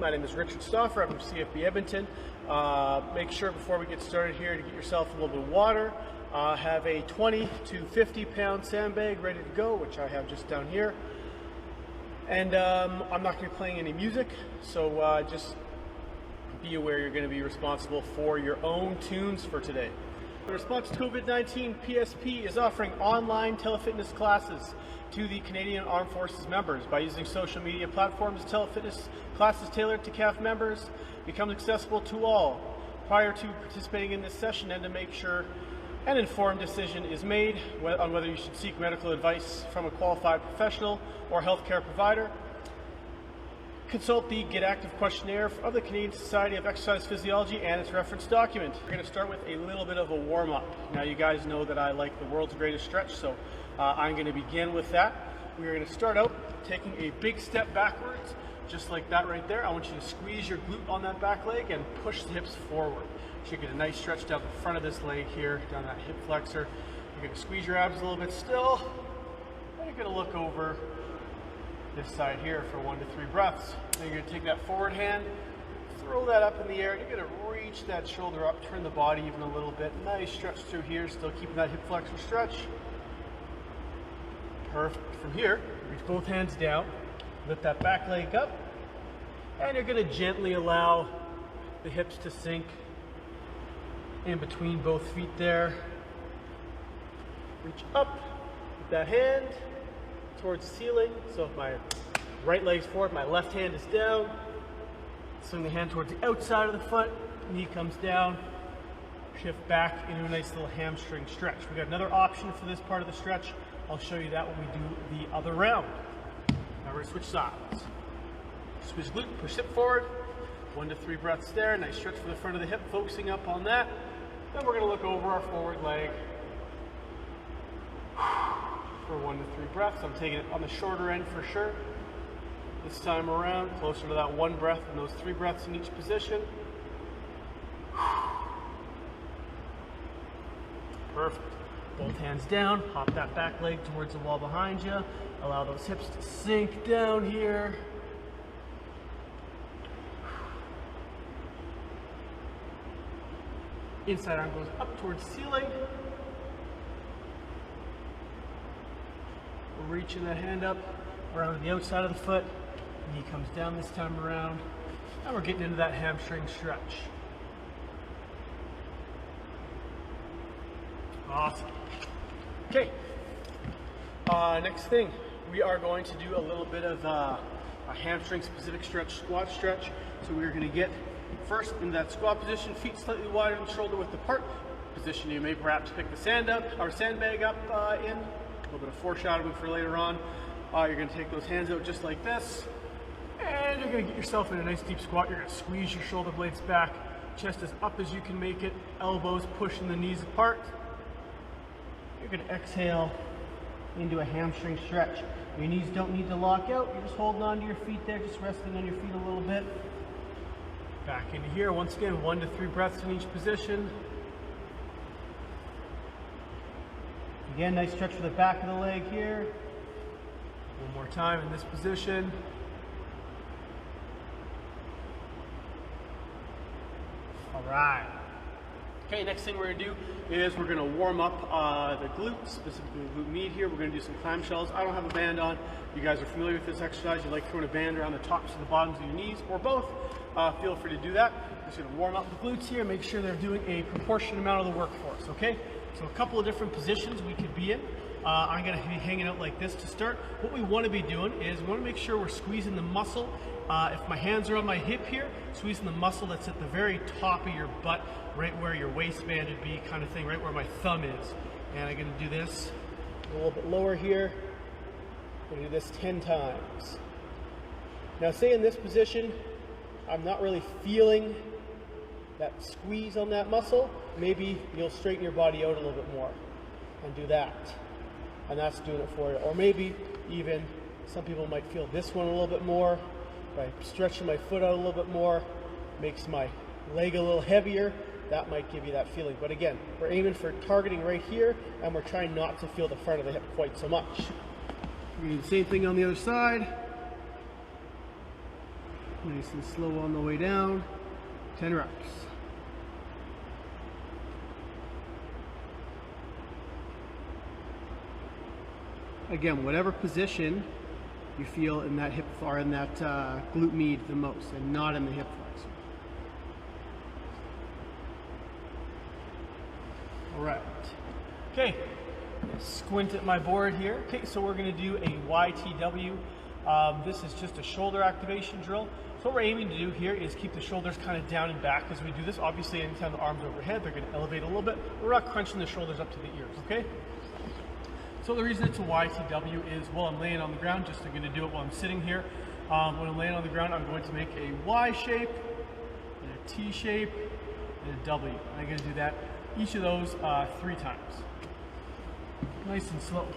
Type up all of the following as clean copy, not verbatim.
My name is Richard Stoffer. I'm from CFB Edmonton. Make sure before we get started here to get yourself a little bit of water. Have a 20 to 50 pound sandbag ready to go, which I have just down here. And I'm not going to be playing any music, so just be aware you're going to be responsible for your own tunes for today. In response to COVID-19, PSP is offering online telefitness classes to the Canadian Armed Forces members. By using social media platforms, telefitness classes tailored to CAF members become accessible to all. Prior to participating in this session, and to make sure an informed decision is made on whether you should seek medical advice from a qualified professional or healthcare provider, consult the Get Active questionnaire of the Canadian Society of Exercise Physiology and its reference document. We're going to start with a little bit of a warm-up. Now, you guys know that I like the world's greatest stretch, so I'm going to begin with that. We're going to start out taking a big step backwards, just like that right there. I want you to squeeze your glute on that back leg and push the hips forward. You should get a nice stretch down the front of this leg here, down that hip flexor. You're going to squeeze your abs a little bit still, and you're going to look over this side here for 1 to 3 breaths. Then you're going to take that forward hand, throw that up in the air, and you're going to reach that shoulder up, turn the body even a little bit. Nice stretch through here, still keeping that hip flexor stretch. Perfect. From here, reach both hands down, lift that back leg up, and you're going to gently allow the hips to sink in between both feet there. Reach up with that hand towards the ceiling. So if my right leg's forward, my left hand is down. Swing the hand towards the outside of the foot, knee comes down, shift back into a nice little hamstring stretch. We got another option for this part of the stretch. I'll show you that when we do the other round. Now we're going to switch sides. Squeeze glute, push hip forward. 1 to 3 breaths there. Nice stretch for the front of the hip, focusing up on that. Then we're going to look over our forward leg for 1 to 3 breaths. I'm taking it on the shorter end for sure. This time around, closer to that 1 breath and those 3 breaths in each position. Perfect. Both hands down, hop that back leg towards the wall behind you. Allow those hips to sink down here. Inside arm goes up towards the ceiling. We're reaching that hand up around the outside of the foot. Knee comes down this time around. And we're getting into that hamstring stretch. Awesome. Okay. Next thing, we are going to do a little bit of a hamstring specific stretch, squat stretch. So we're going to get first in that squat position, feet slightly wider than shoulder width apart. Position you may perhaps pick the sandbag up in. A little bit of foreshadowing for later on. You're going to take those hands out just like this, and you're going to get yourself in a nice deep squat. You're going to squeeze your shoulder blades back, chest as up as you can make it, elbows pushing the knees apart. You're going to exhale into a hamstring stretch. Your knees don't need to lock out. You're just holding on to your feet there, just resting on your feet a little bit. Back into here. Once again, 1 to 3 breaths in each position. Again, nice stretch for the back of the leg here. One more time in this position. All right. Okay, next thing we're going to do is we're going to warm up the glutes, specifically the glute med here. We're going to do some clamshells. I don't have a band on. You guys are familiar with this exercise. You like throwing a band around the tops and the bottoms of your knees, or both. Feel free to do that. Just going to warm up the glutes here, make sure they're doing a proportionate amount of the work for us, okay? So a couple of different positions we could be in. I'm going to be hanging out like this to start. What we want to be doing is we want to make sure we're squeezing the muscle. If my hands are on my hip here, squeezing the muscle that's at the very top of your butt, right where your waistband would be, kind of thing, right where my thumb is. And I'm going to do this a little bit lower here. I'm going to do this 10 times. Now, say in this position, I'm not really feeling that squeeze on that muscle. Maybe you'll straighten your body out a little bit more and do that. And that's doing it for you. Or maybe even some people might feel this one a little bit more. By stretching my foot out a little bit more, makes my leg a little heavier. That might give you that feeling. But again, we're aiming for targeting right here, and we're trying not to feel the front of the hip quite so much. We do the same thing on the other side. Nice and slow on the way down. 10 reps. Again, whatever position you feel in that hip or in that glute med the most, and not in the hip flexor. All right. Okay. Squint at my board here. Okay, so we're going to do a YTW. This is just a shoulder activation drill. So what we're aiming to do here is keep the shoulders kind of down and back as we do this. Obviously, anytime the arms are overhead, they're going to elevate a little bit. We're not crunching the shoulders up to the ears, okay? So the reason it's a YTW is while I'm laying on the ground, just I'm going to do it while I'm sitting here. When I'm laying on the ground, I'm going to make a Y shape, and a T shape, and a W. And I'm going to do that, each of those 3 times. Nice and slow.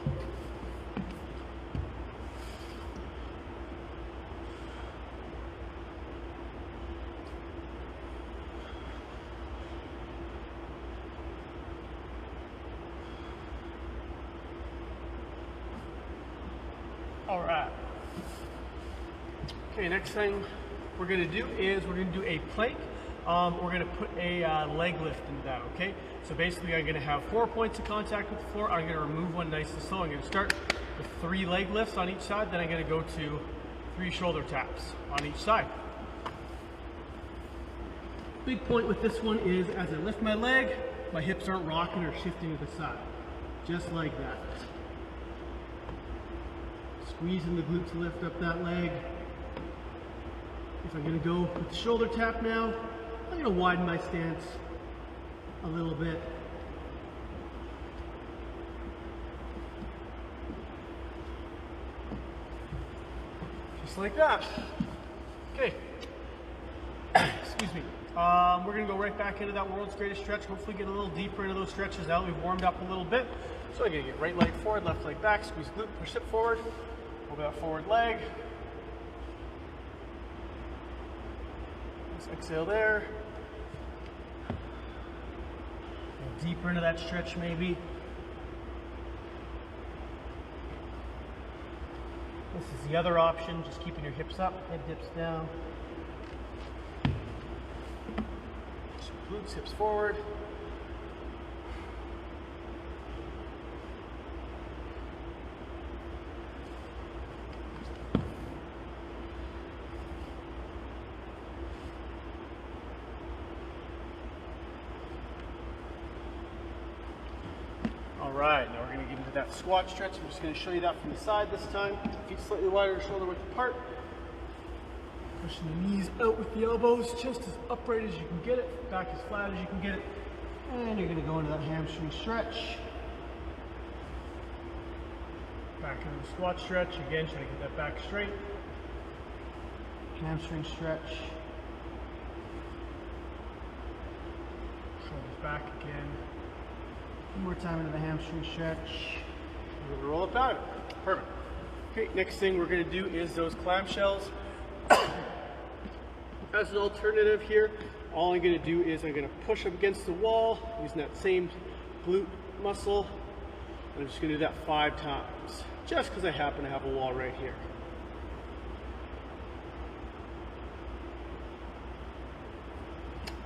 All right. Okay, next thing we're going to do is we're going to do a plank. We're going to put a leg lift into that, okay? So basically I'm going to have 4 points of contact with the floor. I'm going to remove one nice and slow. I'm going to start with 3 leg lifts on each side. Then I'm going to go to 3 shoulder taps on each side. Big point with this one is as I lift my leg, my hips aren't rocking or shifting to the side. Just like that. Squeezing the glute to lift up that leg. If I'm going to go with the shoulder tap now, I'm going to widen my stance a little bit. Just like that. Okay. Excuse me. We're going to go right back into that world's greatest stretch. Hopefully get a little deeper into those stretches now that we've warmed up a little bit. So I'm going to get right leg forward, left leg back, squeeze glute, push hip forward, hold that forward leg. Let's exhale there. Deeper into that stretch maybe. This is the other option, just keeping your hips up, head dips down. Glutes, hips forward. All right, now we're going to get into that squat stretch. I'm just going to show you that from the side this time. Feet slightly wider, shoulder width apart. Pushing the knees out with the elbows, chest as upright as you can get it, back as flat as you can get it. And you're going to go into that hamstring stretch. Back into the squat stretch. Again, trying to get that back straight. Hamstring stretch. Shoulders back again. One more time into the hamstring stretch. We're going to roll it out. Perfect. Okay, next thing we're going to do is those clamshells. As an alternative here, all I'm going to do is I'm going to push up against the wall using that same glute muscle. And I'm just going to do that 5 times, just because I happen to have a wall right here.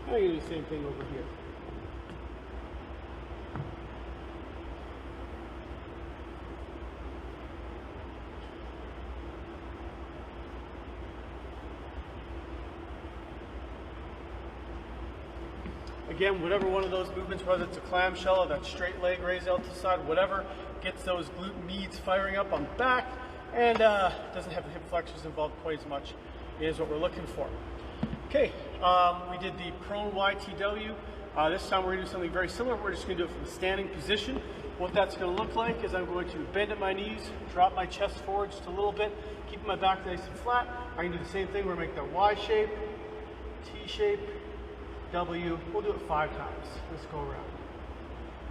I'm going to do the same thing over here. Again, whatever one of those movements, whether it's a clamshell or that straight leg raise out to the side, whatever gets those glute meds firing up on the back and doesn't have the hip flexors involved quite as much is what we're looking for. Okay, we did the prone YTW. This time we're going to do something very similar. We're just going to do it from a standing position. What that's going to look like is I'm going to bend at my knees, drop my chest forward just a little bit, keeping my back nice and flat. I'm going to do the same thing. We're going to make that Y shape, T shape, W. We'll do it 5 times. Let's go around.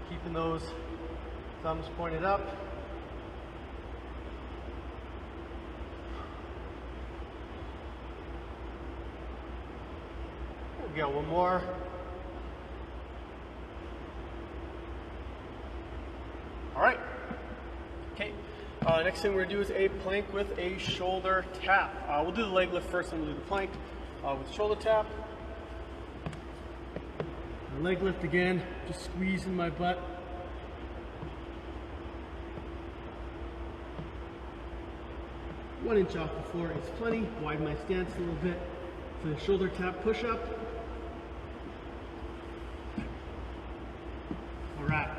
Keeping those thumbs pointed up. There we go. One more. All right. Okay. Next thing we're gonna do is a plank with a shoulder tap. We'll do the leg lift first, and we'll do the plank with shoulder tap. Leg lift again, just squeezing my butt. One inch off the floor is plenty. Widen my stance a little bit for the shoulder tap push up. All right.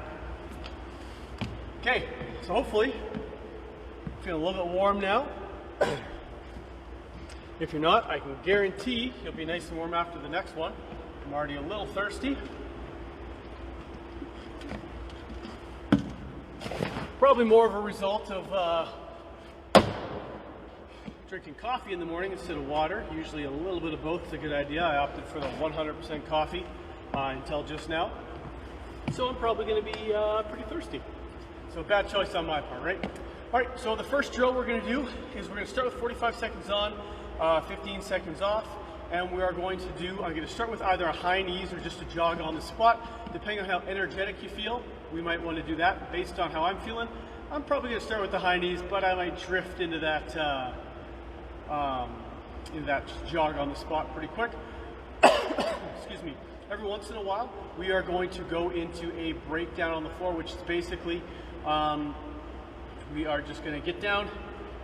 Okay, so hopefully, feeling a little bit warm now. If you're not, I can guarantee you'll be nice and warm after the next one. I'm already a little thirsty. Probably more of a result of drinking coffee in the morning instead of water. Usually a little bit of both is a good idea. I opted for the 100% coffee until just now. So I'm probably going to be pretty thirsty. So bad choice on my part, right? All right, so the first drill we're going to do is we're going to start with 45 seconds on, 15 seconds off. And we are going to do, I'm going to start with either a high knees or just a jog on the spot. Depending on how energetic you feel, we might want to do that based on how I'm feeling. I'm probably going to start with the high knees, but I might drift into that jog on the spot pretty quick. Excuse me. Every once in a while, we are going to go into a breakdown on the floor, which is basically, we are just going to get down,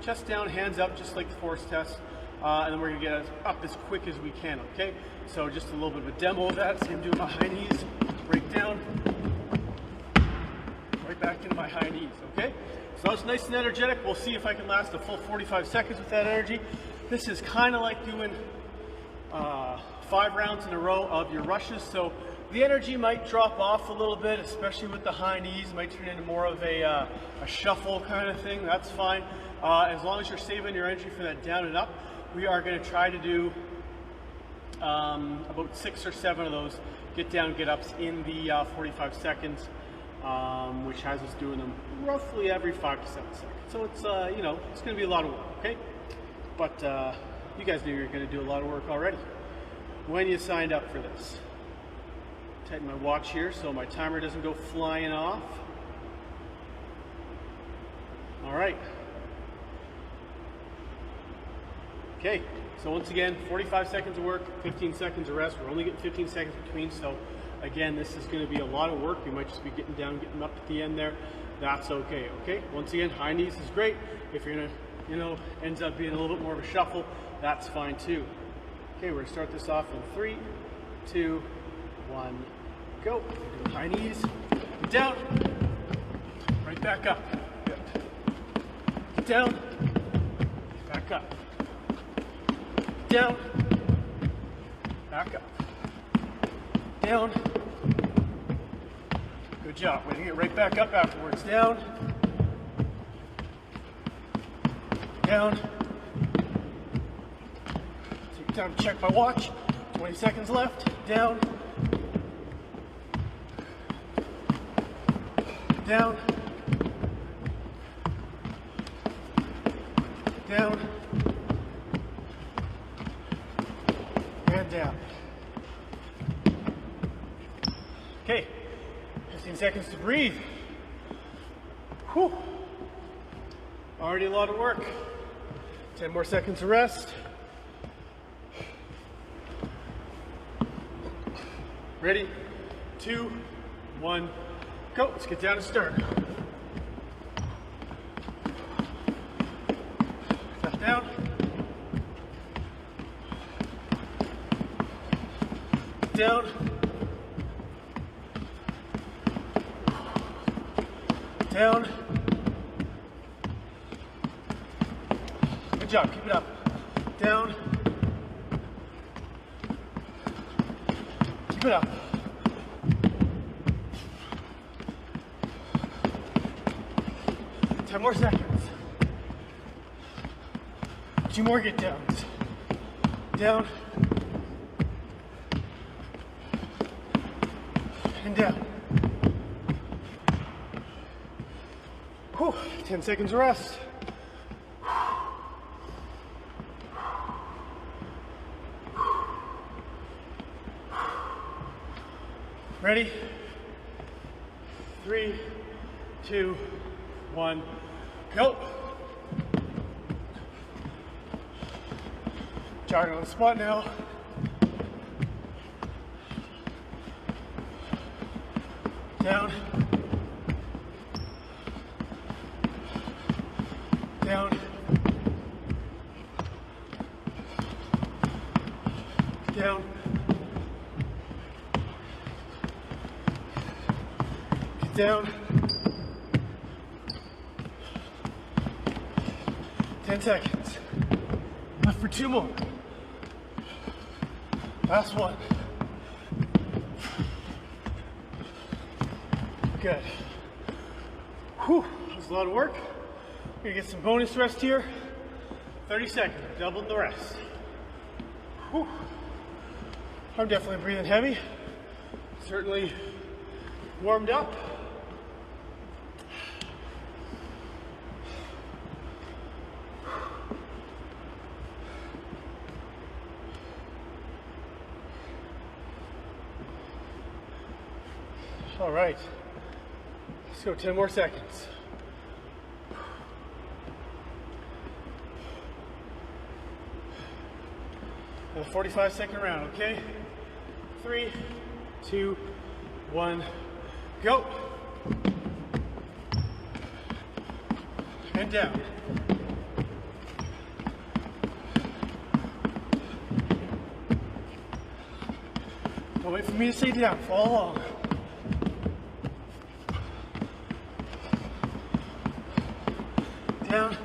chest down, hands up, just like the force test. And then we're going to get up as quick as we can, okay? So just a little bit of a demo of that. So I'm doing my high knees, break down, right back into my high knees, okay? So it's nice and energetic. We'll see if I can last a full 45 seconds with that energy. This is kind of like doing 5 rounds in a row of your rushes. So the energy might drop off a little bit, especially with the high knees. It might turn into more of a shuffle kind of thing. That's fine. As long as you're saving your energy for that down and up. We are going to try to do about 6 or 7 of those get down, get ups in the 45 seconds, which has us doing them roughly every 5 to 7 seconds. So it's, you know, it's going to be a lot of work, okay? But you guys knew you were going to do a lot of work already when you signed up for this. Tighten my watch here so my timer doesn't go flying off. All right. Okay, so once again, 45 seconds of work, 15 seconds of rest. We're only getting 15 seconds between, so again, this is going to be a lot of work. You might just be getting down, getting up at the end there. That's okay, okay? Once again, high knees is great. If you're going to, you know, ends up being a little bit more of a shuffle, that's fine too. Okay, we're going to start this off in 3, 2, 1, go. Do high knees, down, right back up. Good. Down, back up. Down, back up, down. Good job. We're going to get right back up afterwards. Down, down. Take time to check my watch. 20 seconds left. Down, down, down. Down. Okay, 15 seconds to breathe. Whew. Already a lot of work. 10 more seconds of rest. Ready? 2, 1, go. Let's get down and start. Step down. Down, down. Good job, keep it up. Down, keep it up. Ten more seconds. 2 more get downs. Down. And down. Whew, 10 seconds of rest. Ready? 3, 2, 1, Go. Jogging on the spot now. Down. Down. Down. Get down. 10 seconds. Left for 2 more. Last one. Good. Whew, that was a lot of work. We're gonna get some bonus rest here. 30 seconds, doubled the rest. Whew. I'm definitely breathing heavy. Certainly warmed up. All right, let's go 10 more seconds. And a 45-second round, okay? 3, 2, 1, go. And down. Don't wait for me to say down, follow along. Down.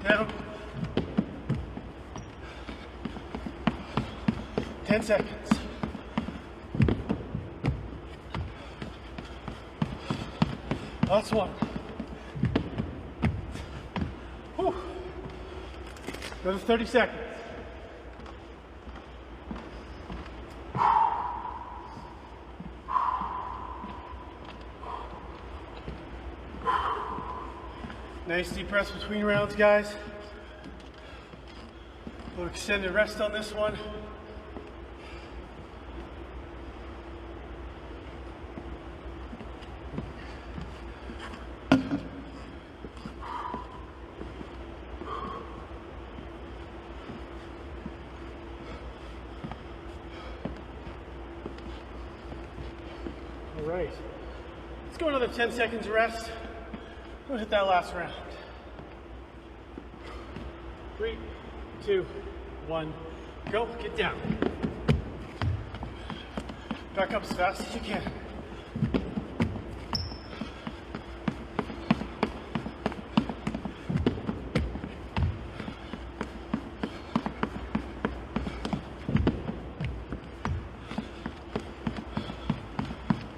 Down. 10 seconds. Last one. Whew. Another 30 seconds. Nice deep rest between rounds, guys. A little extended rest on this one. All right, let's go another 10 seconds of rest. We'll hit that last round. 3, 2, 1, go. Get down. Back up as fast as you can.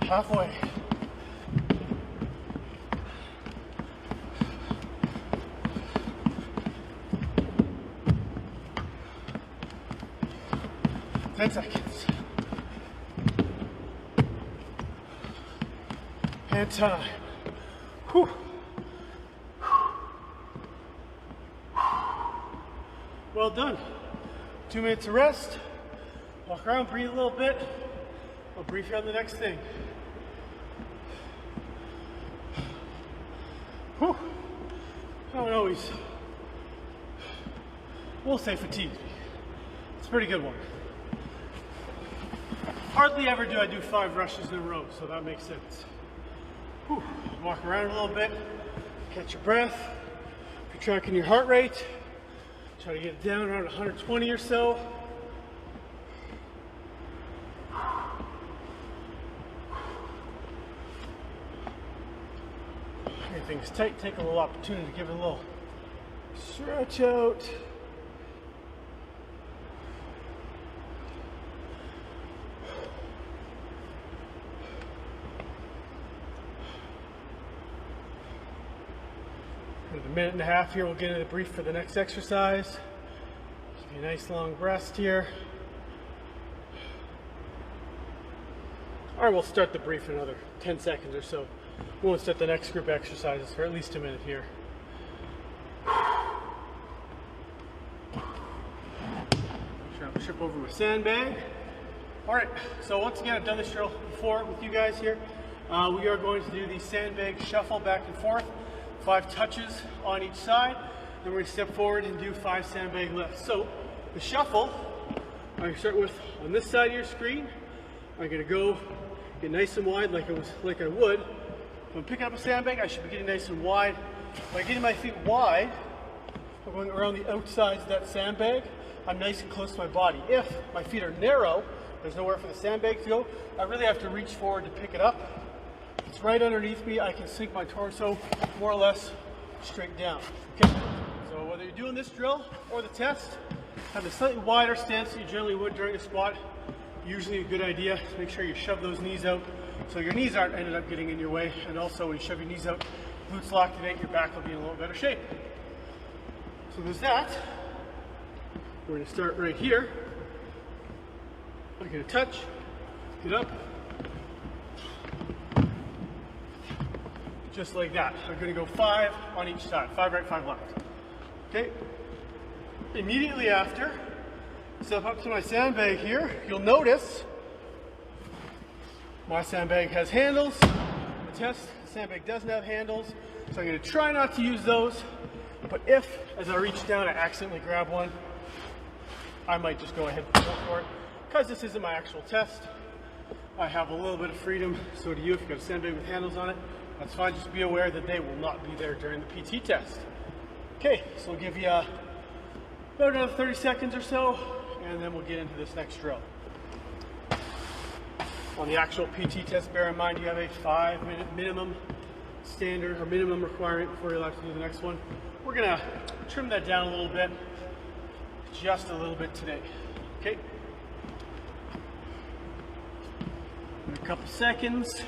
Halfway. Ten seconds. And time. Whew. Well done. 2 minutes of rest. Walk around, breathe a little bit. I'll brief you on the next thing. Whew. I don't always, we'll say fatigue. It's a pretty good one. Hardly ever do I do 5 rushes in a row, so that makes sense. Whew. Walk around a little bit, catch your breath. If you're tracking your heart rate, try to get it down around 120 or so. Everything's tight, take a little opportunity to give it a little stretch out. In a minute and a half here, we'll get into the brief for the next exercise. Give you a nice long rest here. All right, we'll start the brief in another 10 seconds or so. We won't start the next group exercises for at least a minute here. Try to push up over my sandbag. All right, so once again, I've done this drill before with you guys here. We are going to do the sandbag shuffle back and forth, 5 touches on each side. Then we're going to step forward and do 5 sandbag lifts. So the shuffle, I'm going to start with on this side of your screen. I'm going to go get nice and wide like I would. If I'm picking up a sandbag, I should be getting nice and wide. By getting my feet wide, I'm going around the outsides of that sandbag. I'm nice and close to my body. If my feet are narrow, there's nowhere for the sandbag to go, I really have to reach forward to pick it up. If it's right underneath me, I can sink my torso more or less straight down. Okay? So whether you're doing this drill or the test, have a slightly wider stance than you generally would during a squat. Usually a good idea to make sure you shove those knees out so your knees aren't ended up getting in your way. And also when you shove your knees out, glutes will activate, your back will be in a little better shape. So there's that. We're going to start right here. I'm going to touch, get up, just like that. I'm going to go 5 on each side, 5 right, 5 left. Okay. Immediately after, step up to my sandbag here. You'll notice my sandbag has handles. The test, the sandbag doesn't have handles, so I'm going to try not to use those. But if, as I reach down, I accidentally grab one, I might just go ahead and go for it. Because this isn't my actual test, I have a little bit of freedom. So do you. If you've got a sandbag with handles on it, that's fine. Just be aware that they will not be there during the PT test. Okay, so we'll give you about another 30 seconds or so, and then we'll get into this next drill. On the actual PT test, bear in mind you have a 5-minute minimum standard or minimum requirement before you're allowed to do the next one. We're gonna trim that down a little bit, just a little bit today. Okay. In a couple seconds.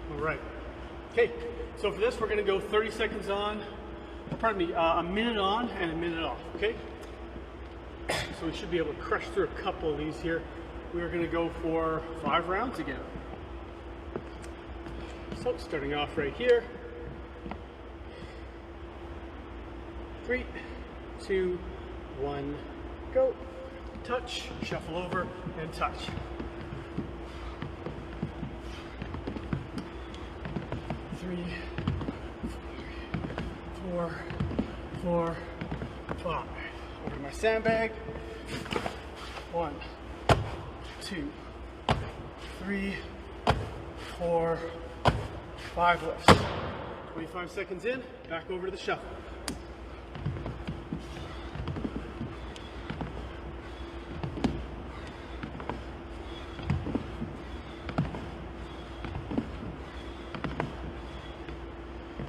All right. Okay. So for this, we're going to go 30 seconds on, or pardon me, a minute on and a minute off. Okay. So we should be able to crush through a couple of these here. We're going to go for 5 rounds again. So starting off right here. 3, 2, 1, go. Touch, shuffle over, and touch. 3, 4, 5. Over to my sandbag. 1, 2, 3, 4, 5 lifts. 25 seconds in, back over to the shuffle.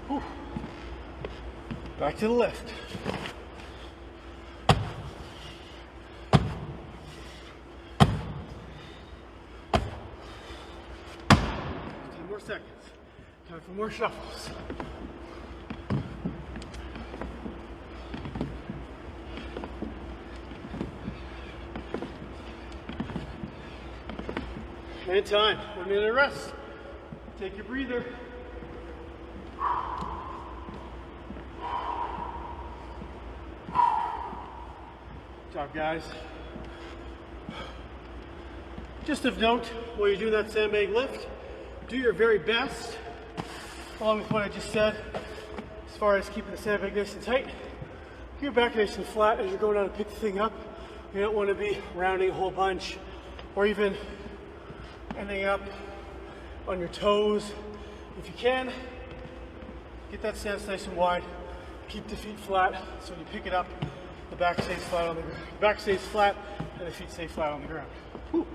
Whew. Back to the lift. 10 more seconds. Time for more shuffles. And time. 1 minute of rest. Take your breather. Good job, guys. Just of note, while you're doing that sandbag lift, do your very best, along with what I just said, as far as keeping the sandbag nice and tight. Keep your back nice and flat as you're going down to pick the thing up. You don't want to be rounding a whole bunch, or even ending up on your toes. If you can, get that stance nice and wide. Keep the feet flat, so when you pick it up, the back stays flat on the ground. The back stays flat, and the feet stay flat on the ground. Whew.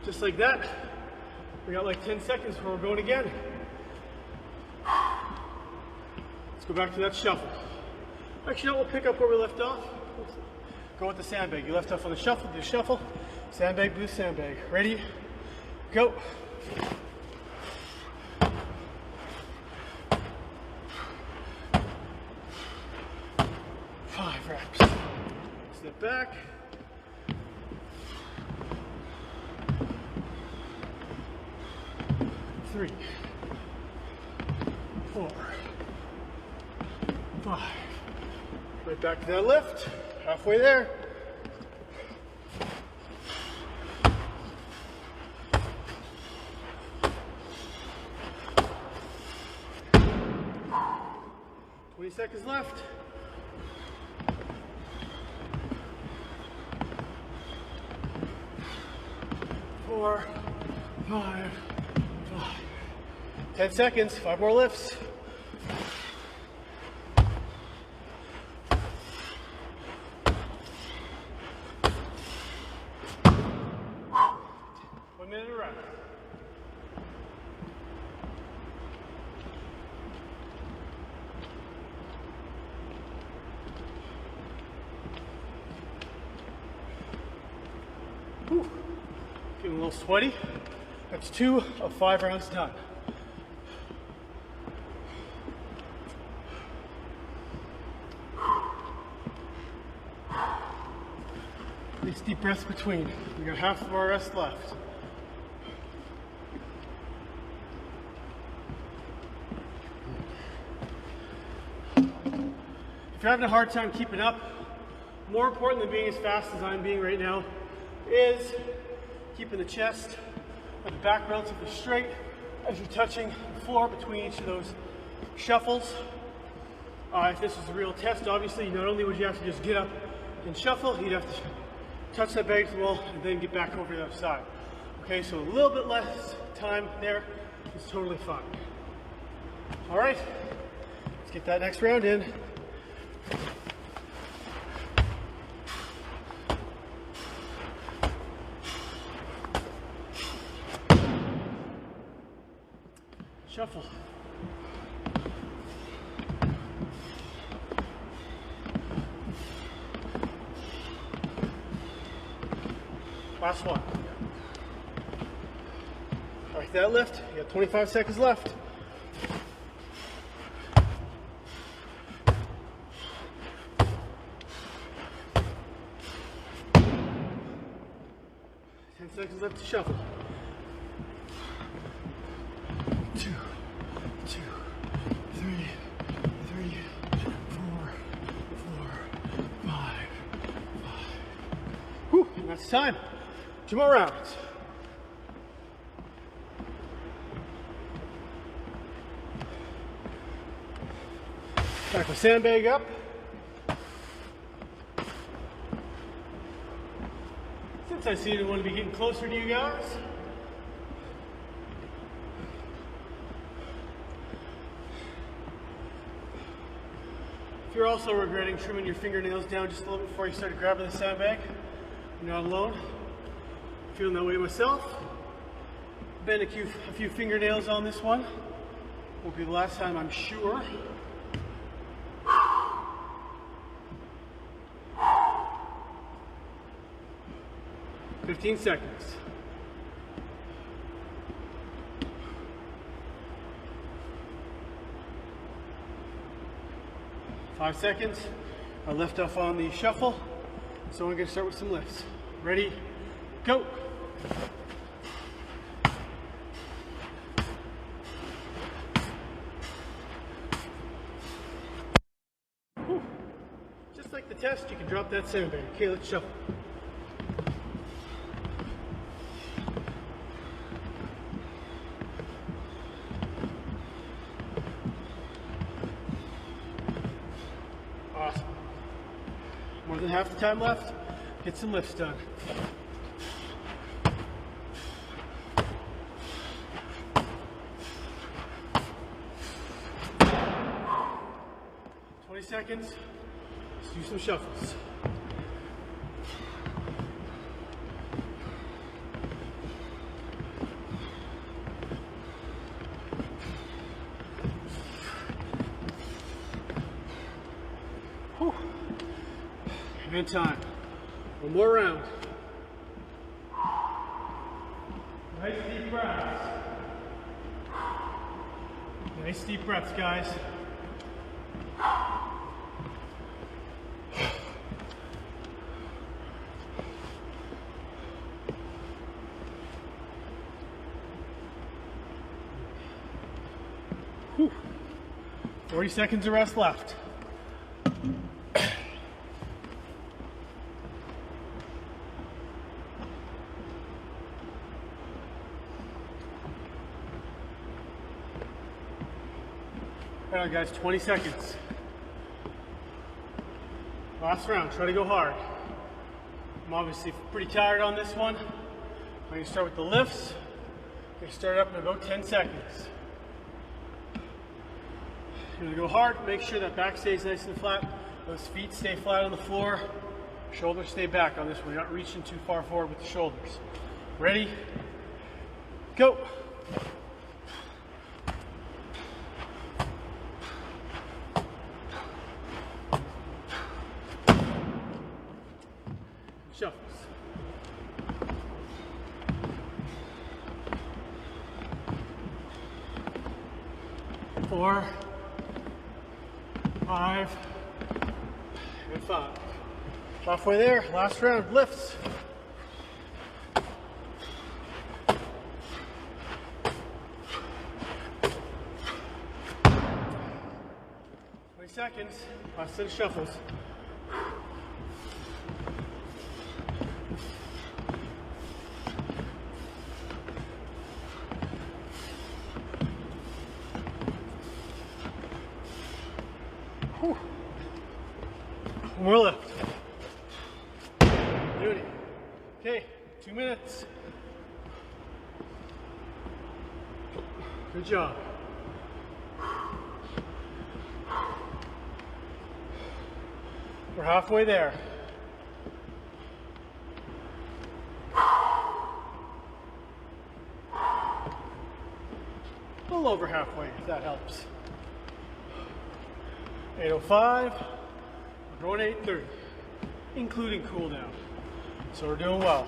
Just like that. We got like 10 seconds before we're going again. Let's go back to that shuffle. Actually, no, we'll pick up where we left off. Go with the sandbag. You left off on the shuffle, do shuffle. Sandbag, do sandbag. Ready? Go. Five reps. Step back. 3, 4, 5. Right back to that lift. Halfway there. Seconds left. 4, 5, 10 seconds, 5 more lifts. One minute to rest. Whew. Feeling a little sweaty. That's 2 of 5 rounds done. Nice deep breaths between. We got half of our rest left. If you're having a hard time keeping up, more important than being as fast as I'm being right now is keeping the chest and the back relatively straight as you're touching the floor between each of those shuffles. If this was a real test, obviously, not only would you have to just get up and shuffle, you'd have to touch that bag to the wall and then get back over to the other side. Okay, so a little bit less time there is totally fine. All right, let's get that next round in. Shuffle. Last one. All right, that lift. You got 25 seconds left. Seconds left to shuffle. 2, 2, 3, 3, 4, 5. Whew, and that's time. 2 more rounds. Back the sandbag up. Since I see I want to be getting closer to you guys, if you're also regretting trimming your fingernails down just a little bit before you started grabbing the sandbag, you're not alone. Feeling that way myself. Bend a few fingernails on this one. Won't be the last time, I'm sure. $15 seconds. 5 seconds. I left off on the shuffle, so I'm going to start with some lifts. Ready? Go! Whew. Just like the test, you can drop that sandbag. Okay, let's shuffle. Awesome. More than half the time left. Get some lifts done. Seconds. Let's do some shuffles. Whew. And time. One more round. Nice deep breaths. Nice deep breaths, guys. Whew. 40 seconds of rest left. Right on, guys, 20 seconds. Last round, try to go hard. I'm obviously pretty tired on this one. I'm going to start with the lifts. I'm going to start up in about 10 seconds. You're going to go hard, make sure that back stays nice and flat. Those feet stay flat on the floor. Shoulders stay back on this one. You're not reaching too far forward with the shoulders. Ready? Go. Shuffles. 4, 5, and 5. Halfway there, last round, lifts. Seconds, last set of shuffles. Whew. One more left. Beauty. Okay, 2 minutes. Good job. We're halfway there. A little over halfway, if that helps. 8:05, we're going 8:30, including cool down. So we're doing well.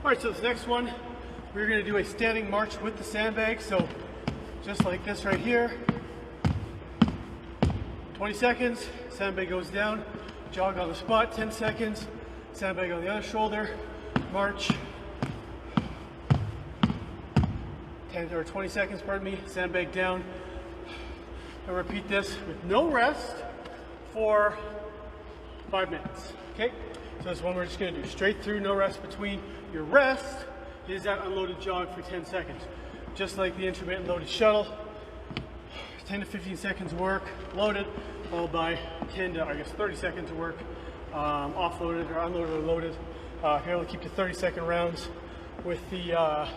All right, so this next one, we're going to do a standing march with the sandbag. So just like this right here. 20 seconds, sandbag goes down, jog on the spot, 10 seconds, sandbag on the other shoulder, march. 10 or 20 seconds, pardon me, sandbag down. And repeat this with no rest for 5 minutes. Okay? So this one we're just going to do straight through, no rest between. Your rest is that unloaded jog for 10 seconds. Just like the intermittent loaded shuttle, 10 to 15 seconds of work, loaded, followed by 10 to, 30 seconds of work, offloaded or unloaded or loaded. If you're able to keep to 30-second rounds with the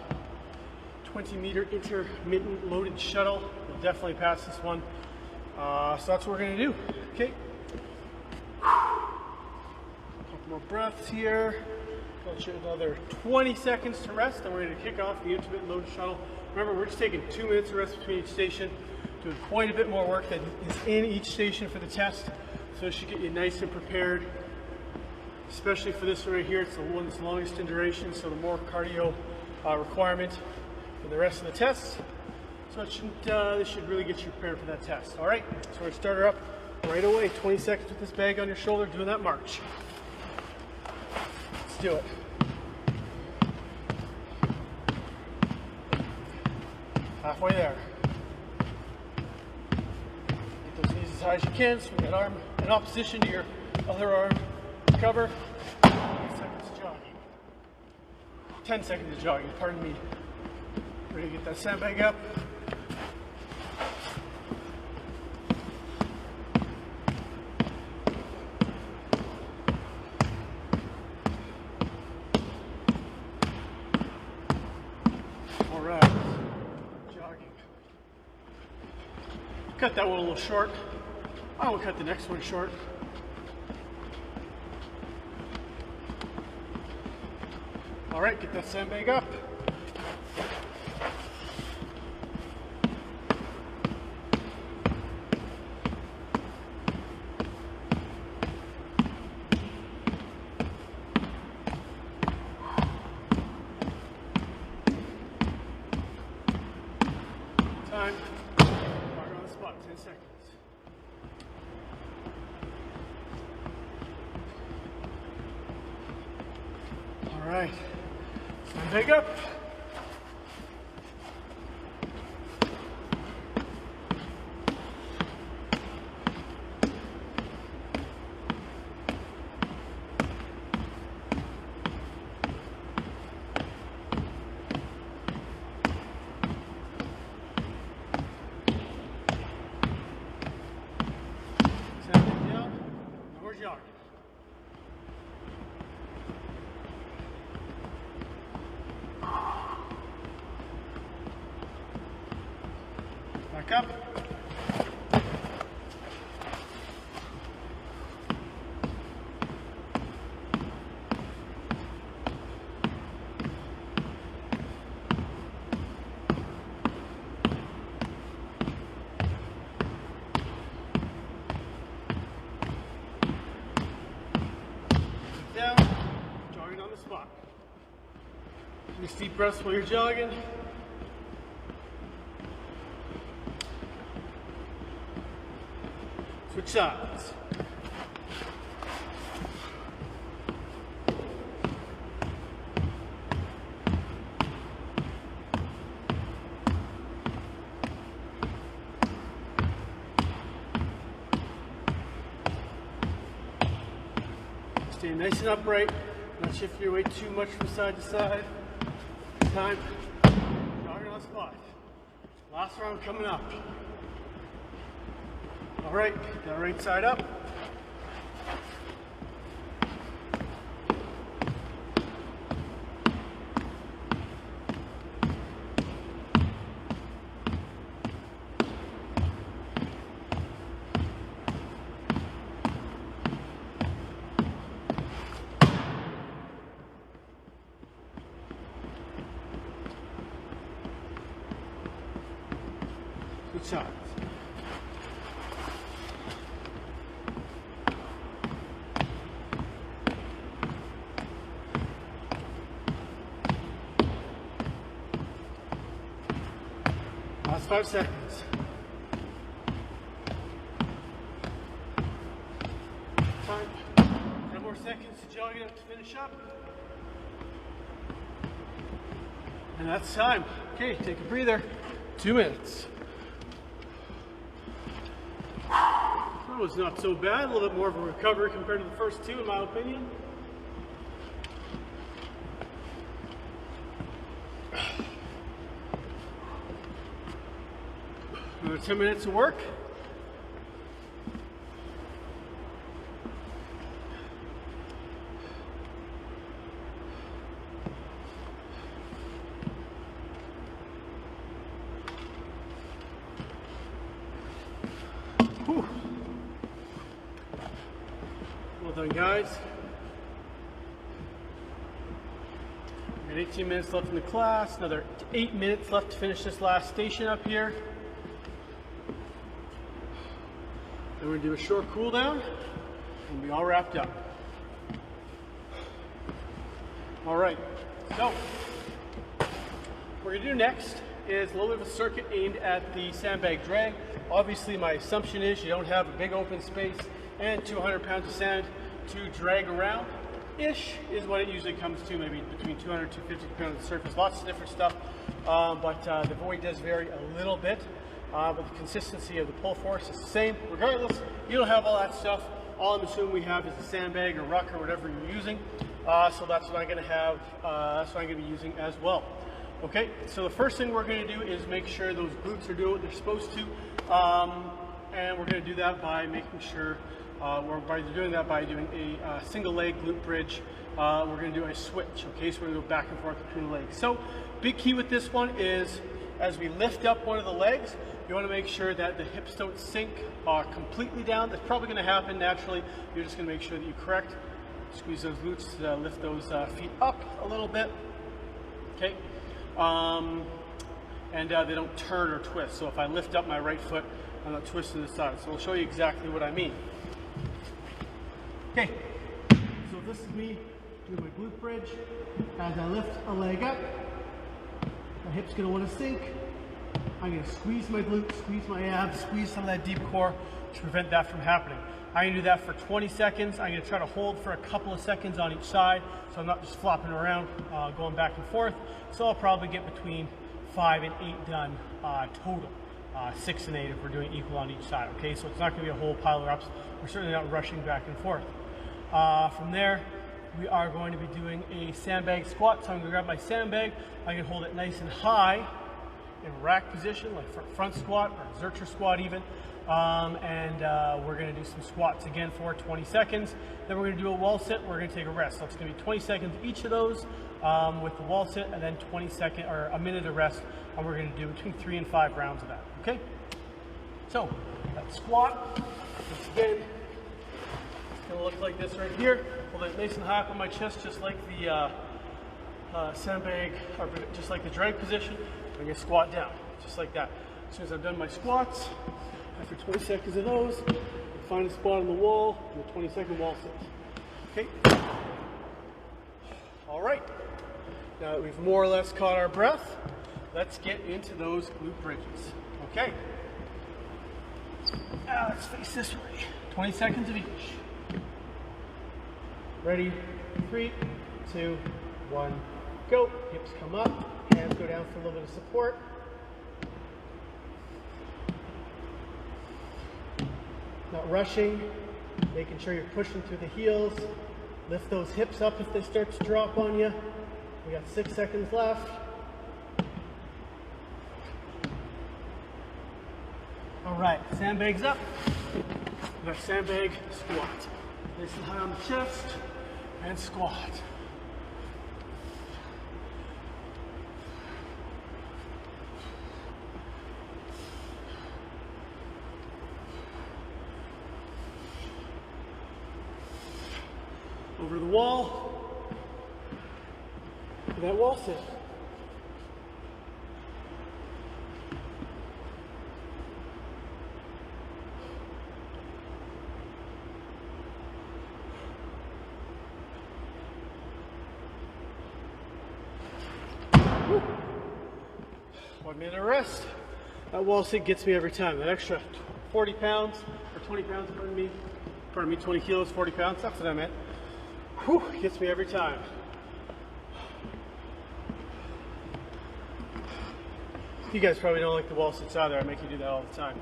20-meter intermittent loaded shuttle, you'll definitely pass this one. So that's what we're gonna do, okay? Couple more breaths here. Got you another 20 seconds to rest, and we're going to kick off the intermittent loaded shuttle. Remember, we're just taking 2 minutes of rest between each station, doing quite a bit more work that is in each station for the test, so it should get you nice and prepared. Especially for this one right here, it's the one that's longest in duration, so the more cardio requirement for the rest of the tests. So it shouldn't, this should really get you prepared for that test. All right, so we're going to start her up right away. 20 seconds with this bag on your shoulder, doing that march. Let's do it. Halfway there. Get those knees as high as you can, swing that arm in opposition to your other arm. Cover. 10 seconds of jogging. 10 seconds of jogging, pardon me. Ready to get that sandbag up. Cut that one a little short. I will cut the next one short. All right, get that sandbag up. Time. 10 seconds. All right, sandbag up. Back up. Down, jogging on the spot. Take deep breaths while you're jogging. Switch sides. Stay nice and upright, not shift your weight too much from side to side. Time, jogging on the spot. Last round coming up. All right, that right side up. Good sides. Last 5 seconds. Time. 10 more seconds to jog it up to finish up. And that's time. Okay, take a breather. 2 minutes. That was not so bad. A little bit more of a recovery compared to the first 2, in my opinion. Another 10 minutes of work. Whew. Well done, guys. We got 18 minutes left in the class. Another 8 minutes left to finish this last station up here. Then we're going to do a short cool down and be all wrapped up. All right, so what we're going to do next is a little bit of a circuit aimed at the sandbag drag. Obviously, my assumption is you don't have a big open space and 200 pounds of sand to drag around. Ish is what it usually comes to, maybe between 200 and 250 depending on the surface. Lots of different stuff, but the void does vary a little bit. But the consistency of the pull force is the same. Regardless, you don't have all that stuff. All I'm assuming we have is a sandbag or ruck or whatever you're using. So that's what I'm going to have. That's what I'm going to be using as well. Okay. So the first thing we're going to do is make sure those glutes are doing what they're supposed to, and we're going to do that by making sure we're doing that by doing a single leg glute bridge. We're going to do a switch. Okay. So we're going to go back and forth between the legs. So big key with this one is as we lift up one of the legs, you want to make sure that the hips don't sink completely down. That's probably going to happen naturally. You're just going to make sure that you correct. Squeeze those glutes, lift those feet up a little bit. Okay. And they don't turn or twist. So if I lift up my right foot, I'm not twisting the side. So I'll show you exactly what I mean. Okay. So this is me doing my glute bridge. As I lift a leg up, my hip's going to want to sink. I'm going to squeeze my glutes, squeeze my abs, squeeze some of that deep core to prevent that from happening. I'm going to do that for 20 seconds. I'm going to try to hold for a couple of seconds on each side so I'm not just flopping around, going back and forth. So I'll probably get between 5 and 8 done total. 6 and 8 if we're doing equal on each side. Okay, so it's not going to be a whole pile of reps. We're certainly not rushing back and forth. From there, we are going to be doing a sandbag squat. So I'm going to grab my sandbag. I can hold it nice and high in rack position, like front squat or Zercher squat even. We're going to do some squats again for 20 seconds. Then we're going to do a wall sit. We're going to take a rest. So it's going to be 20 seconds each of those with the wall sit, and then 20 seconds or a minute of rest. And we're going to do between 3 and 5 rounds of that. Okay. So that squat, once again, it's gonna look like this right here. Hold it nice and high up on my chest, just like the sandbag, or just like the drag position. I'm gonna squat down, just like that. As soon as I've done my squats, after 20 seconds of those, find a spot on the wall, and the 20-second wall sit. Okay. All right. Now that we've more or less caught our breath, let's get into those glute bridges. Okay. Now let's face this way. 20 seconds of each. Ready? 3, 2, 1, go. Hips come up, hands go down for a little bit of support. Not rushing, making sure you're pushing through the heels. Lift those hips up if they start to drop on you. We got 6 seconds left. All right, sandbags up. We got sandbag squat. Nice and high on the chest and squat. Over the wall, for that wall sit. Woo. 1 minute of rest. That wall sit gets me every time. That extra 40 pounds, or 20 pounds, pardon me, 20 kilos, 40 pounds, that's what I meant. Whew, gets me every time. You guys probably don't like the wall sits either. I make you do that all the time.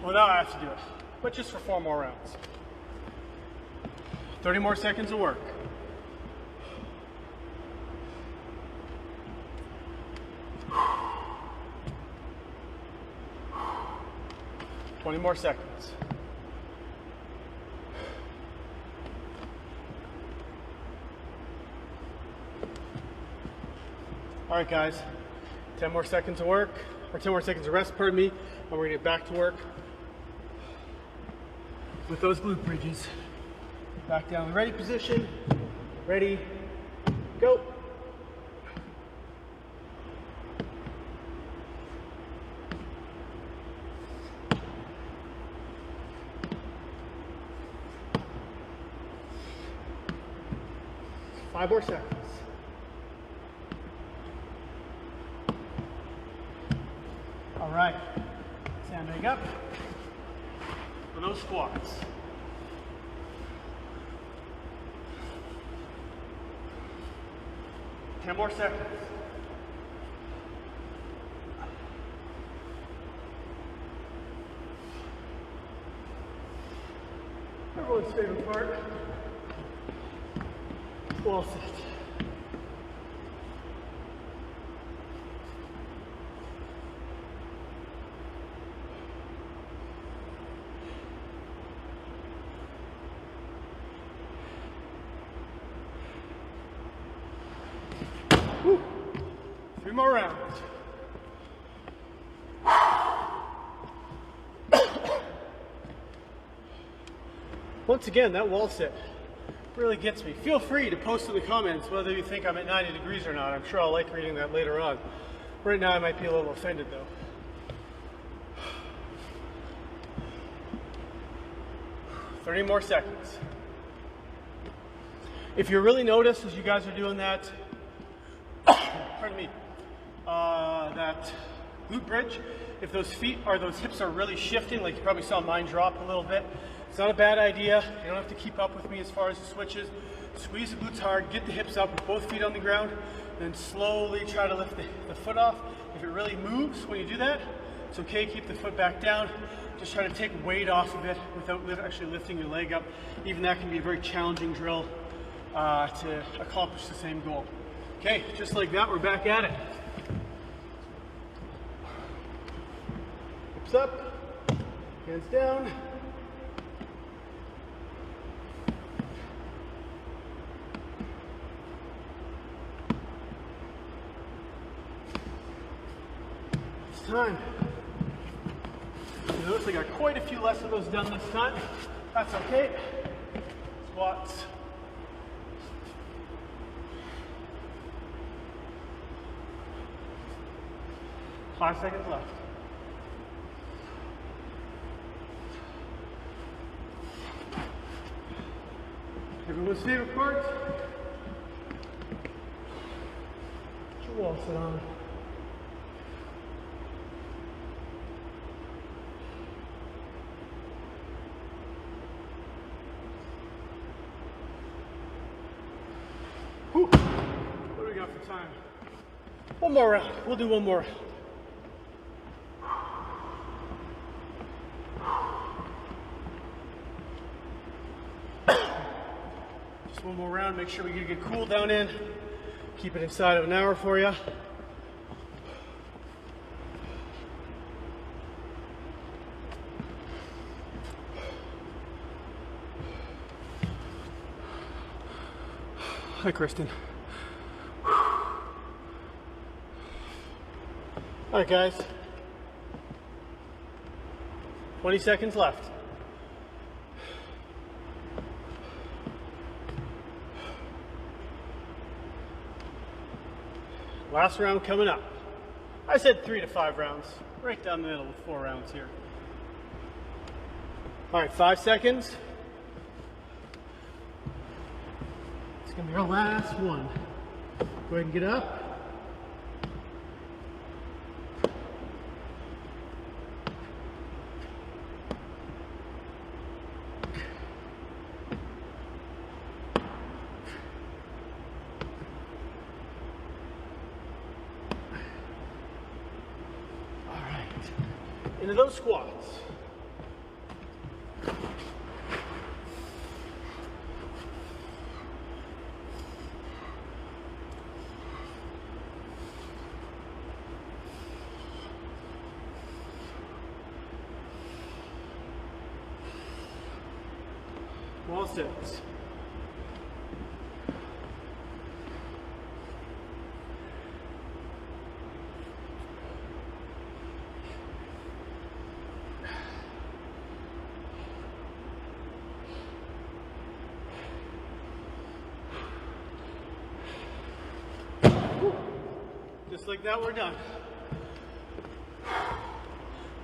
Well, now I have to do it, but just for 4 more rounds. 30 more seconds of work. Twenty more seconds. All right, guys, 10 more seconds of work, or 10 more seconds of rest, pardon me, and we're gonna get back to work with those glute bridges. Back down in the ready position. Ready, go. Five more seconds. All right, sandbag up for those squats. Ten more seconds. Everyone's favorite part, wall sit. Whew. 3 more rounds. Once again, that wall sit really gets me. Feel free to post in the comments whether you think I'm at 90 degrees or not. I'm sure I'll like reading that later on. Right now I might be a little offended though. Thirty more seconds. If you really notice as you guys are doing that, pardon me, that glute bridge, if those hips are really shifting, like you probably saw mine drop a little bit, it's not a bad idea. You don't have to keep up with me as far as the switches. Squeeze the glutes hard, get the hips up with both feet on the ground, then slowly try to lift the foot off. If it really moves when you do that, it's okay, keep the foot back down. Just try to take weight off of it without actually lifting your leg up. Even that can be a very challenging drill to accomplish the same goal. Okay, just like that, we're back at it. Hips up, hands down. It's time. Notice I got quite a few less of those done this time. That's okay. Squats. Five seconds left. Everyone's favorite part. Put your wall sit on. Whew. What do we got for time? One more round. We'll do one more. Just one more round. Make sure we get a good cool down in. Keep it inside of an hour for you. Hi, Kristen. All right, guys. 20 seconds left. Last round coming up. I said 3 to 5 rounds. Right down the middle with 4 rounds here. All right, 5 seconds. It's gonna be our last one. Go ahead and get up. All right, into those squats. Wall sits. Just like that, we're done.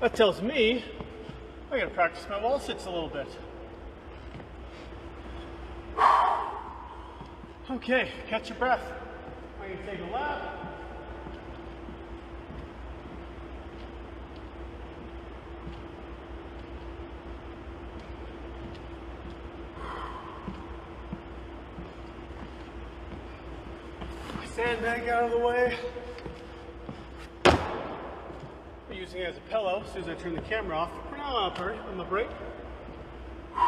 That tells me I gotta practice my wall sits a little bit. Okay, catch your breath. I'm going to take a lap. Sandbag out of the way. I'm using it as a pillow as soon as I turn the camera off. For now, I'm on the break. We're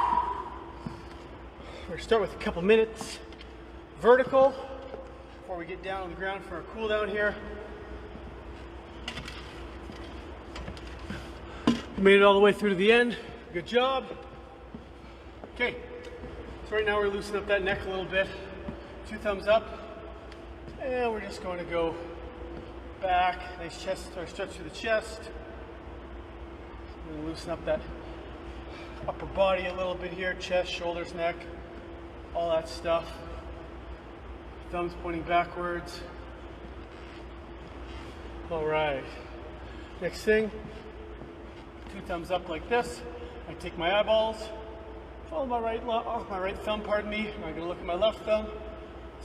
going to start with a couple minutes. Vertical before we get down on the ground for a cool down here. We made it all the way through to the end. Good job. Okay, so right now we're loosening up that neck a little bit. 2 thumbs up. And we're just going to go back. Nice chest, or stretch through the chest. We're going to loosen up that upper body a little bit here. Chest, shoulders, neck, all that stuff. Thumbs pointing backwards. All right. Next thing, 2 thumbs up like this. I take my eyeballs, follow my right thumb, pardon me. I'm going to look at my left thumb.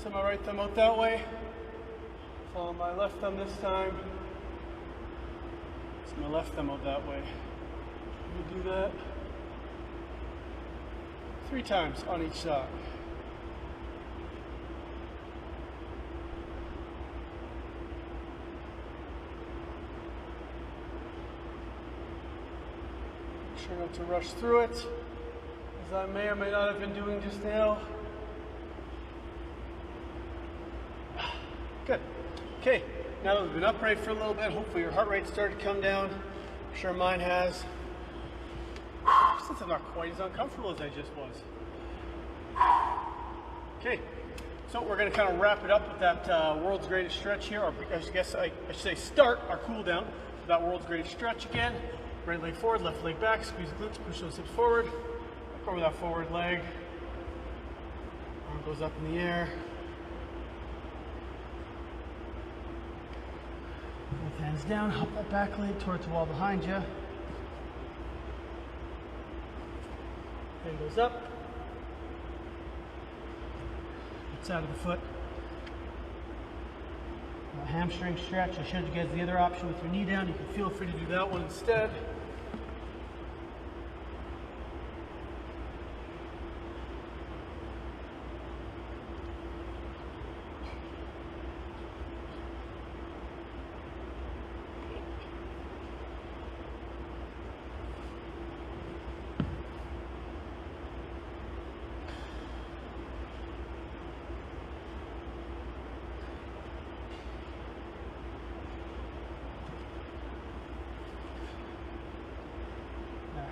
Send my right thumb out that way. Follow my left thumb this time. Send my left thumb out that way. We do that 3 times on each side. Try not to rush through it, as I may or may not have been doing just now. Good. Okay, now that we've been upright for a little bit, hopefully your heart rate started to come down. I'm sure mine has. Since I'm not quite as uncomfortable as I just was. Okay, so we're going to kind of wrap it up with that world's greatest stretch here, or I guess I should say start our cool down with that world's greatest stretch again. Right leg forward, left leg back, squeeze the glutes, push those hips forward. Over that forward leg. Arm goes up in the air. Both hands down, hop that back leg towards the wall behind you. Hand goes up. It's out of the foot. A hamstring stretch. I showed you guys the other option with your knee down. You can feel free to do that one instead.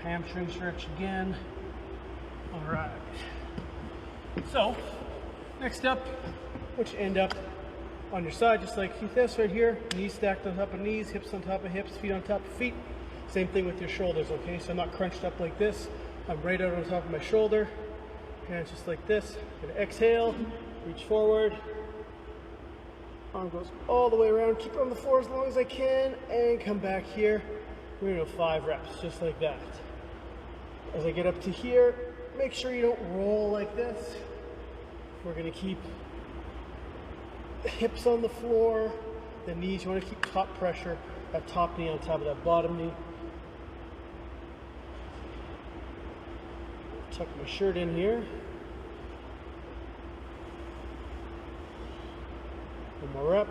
Hamstring stretch again. All right. So, next up, which end up on your side, just like this right here. Knees stacked on top of knees, hips on top of hips, feet on top of feet. Same thing with your shoulders, okay? So I'm not crunched up like this. I'm right out on top of my shoulder. Hands just like this. Gonna exhale, reach forward. Arm goes all the way around. Keep it on the floor as long as I can, and come back here. We're gonna do 5 reps, just like that. As I get up to here, make sure you don't roll like this. We're gonna keep the hips on the floor, the knees, you wanna keep top pressure, that top knee on top of that bottom knee. Tuck my shirt in here. One more rep.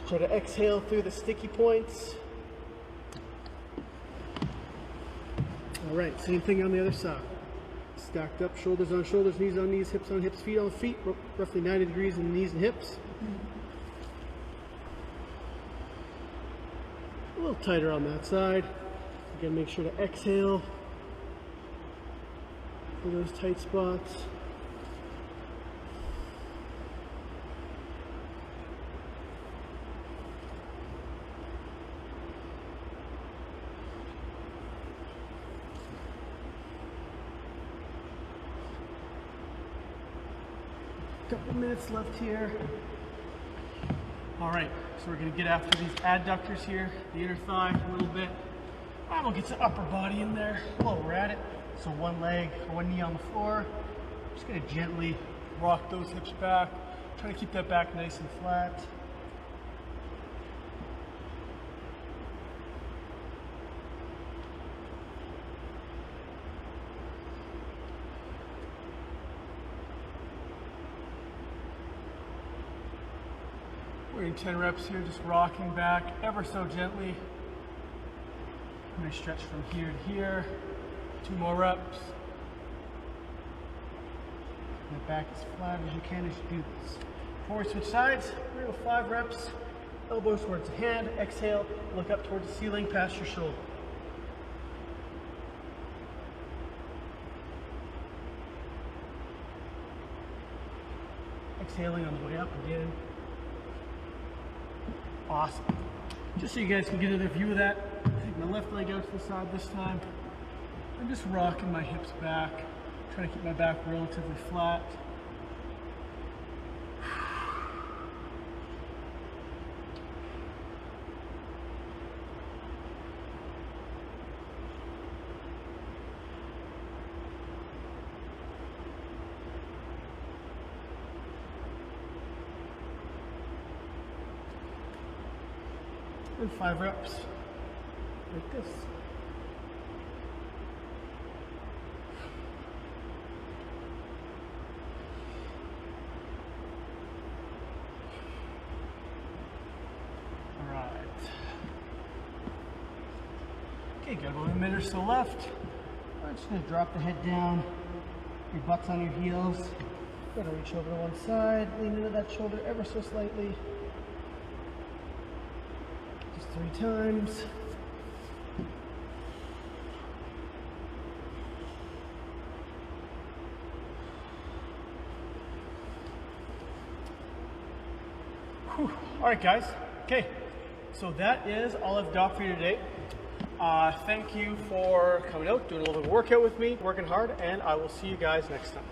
Try to exhale through the sticky points. All right, same thing on the other side. Stacked up, shoulders on shoulders, knees on knees, hips on hips, feet on feet, roughly 90 degrees in the knees and hips. A little tighter on that side. Again, make sure to exhale for those tight spots. Couple minutes left here. All right, so we're gonna get after these adductors here, the inner thigh a little bit. And we'll get some upper body in there while we're at it. So one leg, one knee on the floor. Just gonna gently rock those hips back. Try to keep that back nice and flat. We're doing 10 reps here, just rocking back ever so gently. I'm going to stretch from here to here. 2 more reps. And the back as flat as you can as you do this. Before we switch sides, we're going to go 5 reps. Elbows towards the hand, exhale, look up towards the ceiling, past your shoulder. Exhaling on the way up again. Awesome. Just so you guys can get another view of that, take my left leg out to the side this time. I'm just rocking my hips back, trying to keep my back relatively flat. And 5 reps, like this. All right. Okay, got about a minute or so left. I'm just gonna drop the head down, your butt's on your heels. Gotta reach over to one side, lean into that shoulder ever so slightly. 3 times. Whew. All right, guys. Okay, So that is all I've got for you today. Thank you for coming out, doing a little bit of workout with me, working hard, and I will see you guys next time.